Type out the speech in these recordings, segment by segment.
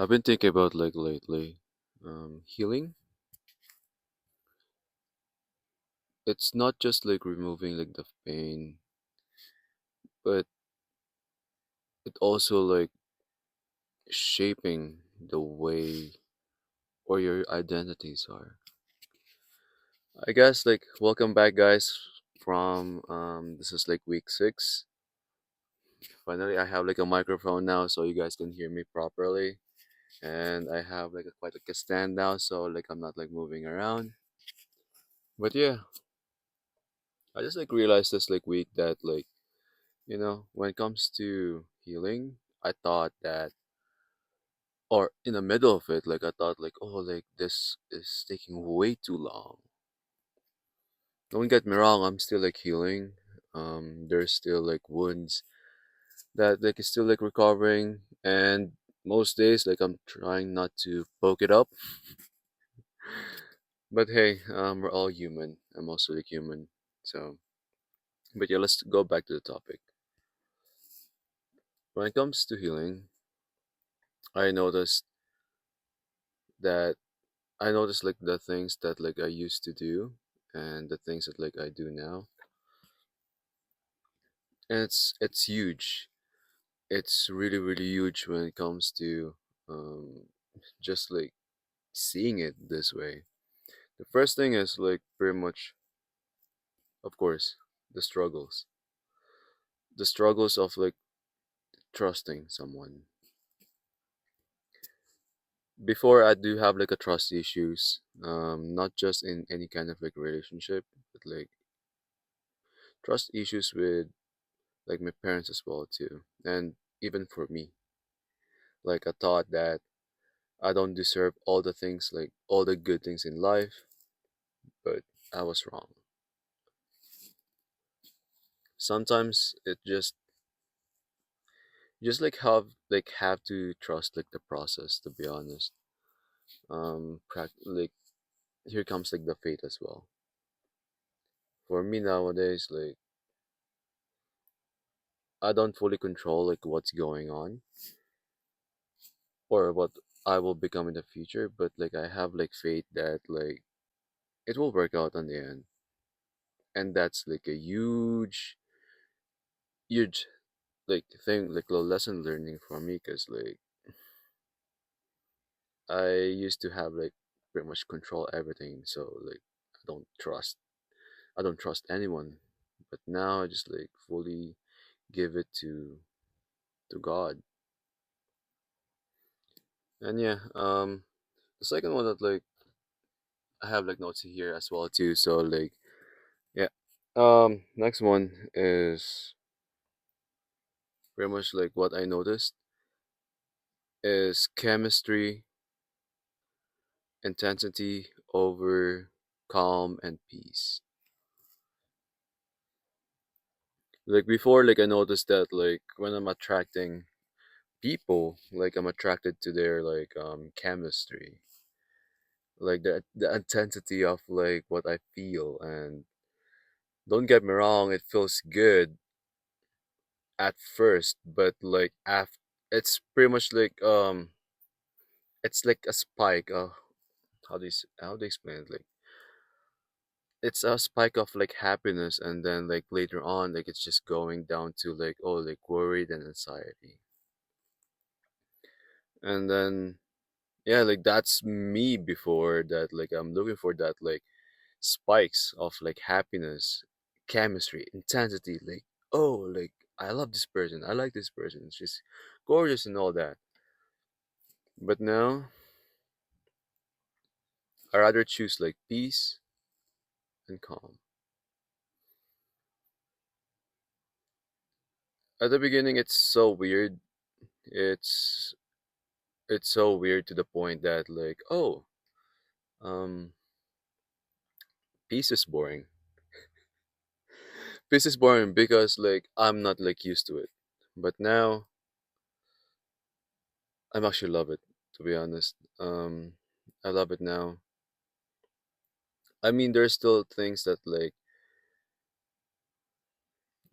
I've been thinking about like lately, healing. It's not just like removing like the pain, but it also like shaping the way or your identities are. I guess like welcome back, guys. From this is like week 6. Finally, I have like a microphone now, so you guys can hear me properly, and I have like quite like a stand now, so like I'm not like moving around. But yeah, I just like realized this like week that like when it comes to healing, I thought that, or in the middle of it, like I thought, like, oh, like this is taking way too long. Don't get me wrong, I'm still like healing. There's still like wounds that like is still like recovering, and most days, like I'm trying not to poke it up. But hey, we're all human. I'm also like human, so. But yeah, let's go back to the topic. When it comes to healing, I noticed that I noticed like the things that like I used to do and the things that like I do now. And it's huge. It's really really huge when it comes to um just like seeing it this way. The first thing is like pretty much, of course, the struggles. The struggles of like trusting someone. Before I do have like a trust issues, not just in any kind of like relationship, but like trust issues with like my parents as well too, and even for me. Like I thought that I don't deserve all the things, like all the good things in life, but I was wrong. Sometimes it just like have to trust like the process, to be honest. Like here comes like the fate as well. For me nowadays, like I don't fully control like what's going on or what I will become in the future, but like I have like faith that like it will work out on the end. And that's like a huge like thing, like a lesson learning for me, because like I used to have like pretty much control everything, so like I don't trust I don't trust anyone. But now I just like fully give it to God. And yeah, the second one that like I have like notes here as well too, so like yeah. Next one is pretty much like what I noticed is chemistry, intensity over calm and peace. Like before, like I noticed that like when I'm attracting people, like I'm attracted to their like chemistry, like the intensity of like what I feel. And don't get me wrong, it feels good at first, but like after, it's pretty much like it's like a spike. How do you explain it? Like it's a spike of like happiness, and then like later on, like it's just going down to like, oh, like worried and anxiety. And then yeah, like that's me before that, like I'm looking for that like spikes of like happiness, chemistry, intensity, like, oh, like I love this person, I like this person, she's gorgeous and all that. But now I rather choose like peace and calm. At the beginning it's so weird. it's it's so weird to the point that like, oh, um peace is boring. Peace is boring because like I'm not like used to it. But now I'm actually love it, to be honest. I love it now. I mean, there's still things that like,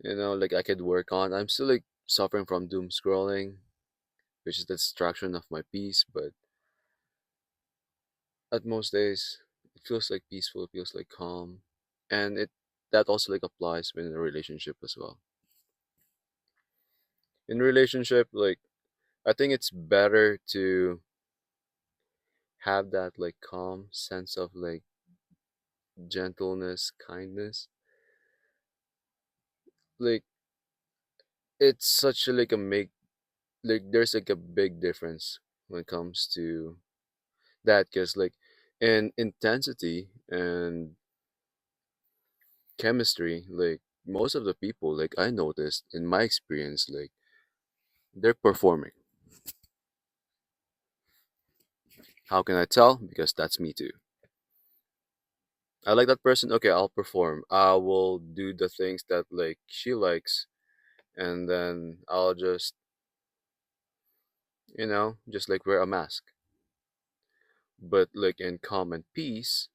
like I could work on. I'm still like suffering from doom scrolling. which is the distraction of my peace. But at most days, it feels like peaceful, it feels like calm, and it that also like applies within a relationship as well. In relationship, like I think it's better to have that like calm sense of like gentleness, kindness. Like it's such a like a make like there's like a big difference when it comes to that because like in intensity and chemistry, like most of the people like I noticed in my experience, like they're performing. How can I tell? Because that's me too. I like that person. Okay, I'll perform. I will do the things that like she likes, and then I'll just just like wear a mask. But like in calm and peace,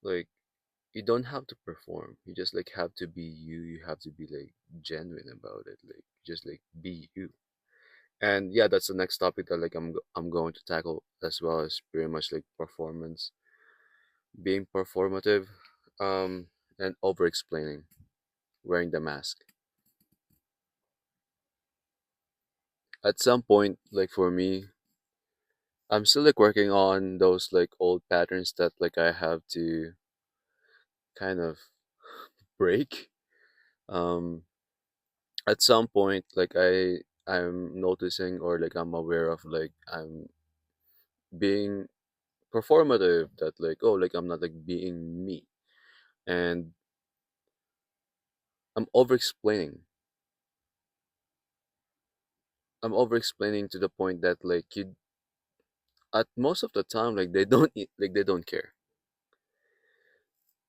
like you don't have to perform. You just like have to be you. You have to be like genuine about it. Like just like be you. And yeah, that's the next topic that like I'm going to tackle as well as pretty much like performance, being performative, um, and over explaining, wearing the mask. At some point, like for me, I'm still like working on those like old patterns that like I have to kind of break. Um, at some point, like I'm noticing or like I'm aware of like I'm being performative that like oh like I'm not like being me and I'm over explaining. I'm over explaining to the point that like you at most of the time like like they don't care.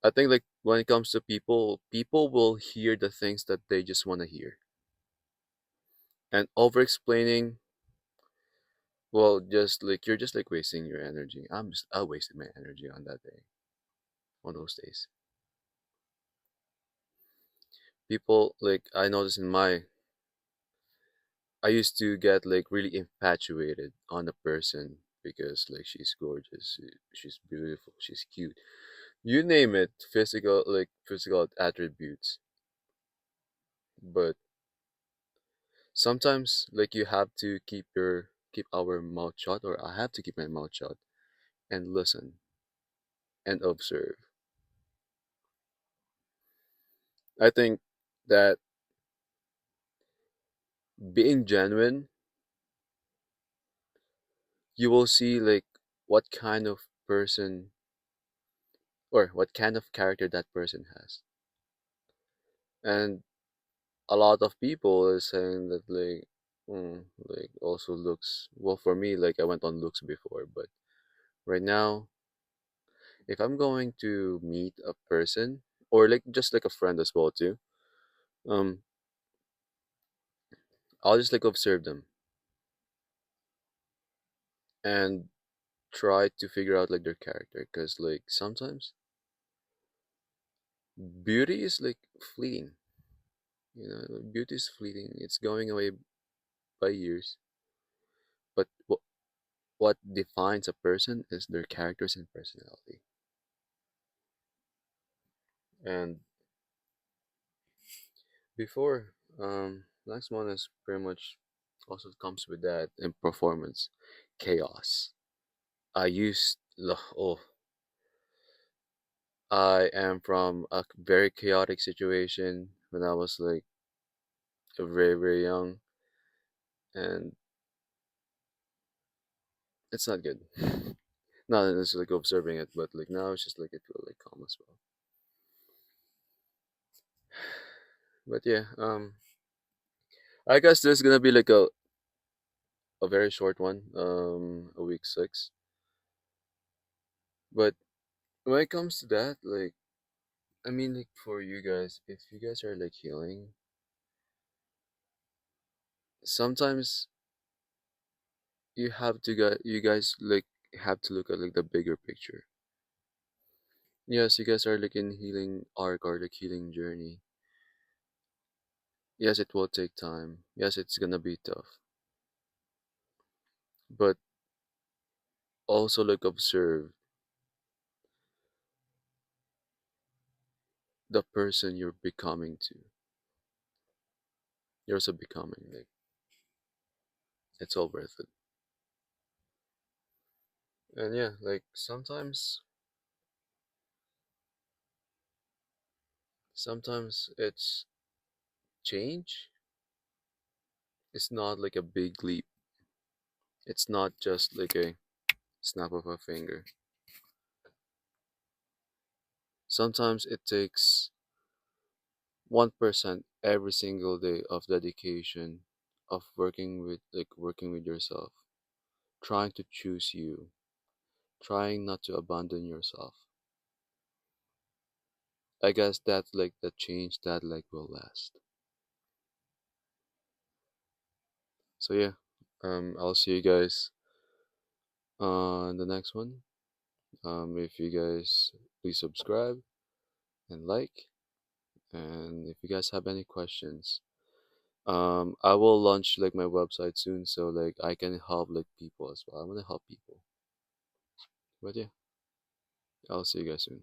I think like when it comes to people, people will hear the things that they just want to hear. And over explaining, well, just like you're just like wasting your energy. I wasted my energy on that day, on those days. People like I noticed in my I used to get like really infatuated on a person because like she's gorgeous, she's beautiful, she's cute. You name it, physical attributes. But sometimes like you have to keep our mouth shut or I have to keep my mouth shut and listen and observe. I think that being genuine, you will see like what kind of person or what kind of character that person has. And a lot of people is saying that like also looks well for me like I went on looks before, but right now if I'm going to meet a person or like just like a friend as well too, um I'll just like observe them and try to figure out like their character because like sometimes beauty is like fleeting. Beauty is fleeting. It's going away by years. But what defines a person is their characters and personality. And before, next one is pretty much also comes with that in performance, chaos. Oh, I am from a very chaotic situation when I was like very very young, and it's not good. Not that it's like observing it, but like now it's just like it feel like calm as well. But yeah, I guess there's gonna be like a very short one, a week 6. But when it comes to that, like I mean, like for you guys, if you guys are like healing, sometimes you guys like have to look at like the bigger picture. Yes, you guys are like in healing arc or like healing journey. Yes, it will take time. Yes, it's gonna be tough. but also like observe the person you're becoming to. You're also becoming, like, it's all worth it. And yeah, like sometimes it's change. It's not like a big leap. It's not just like a snap of a finger. Sometimes it takes 1% every single day of dedication, of working with yourself, trying to choose you, trying not to abandon yourself. I guess that's like the change that like will last. So yeah, I'll see you guys on the next one. If you guys please subscribe and like, and if you guys have any questions, I will launch like my website soon, so like I can help like people as well. I want to help people. But yeah, I'll see you guys soon.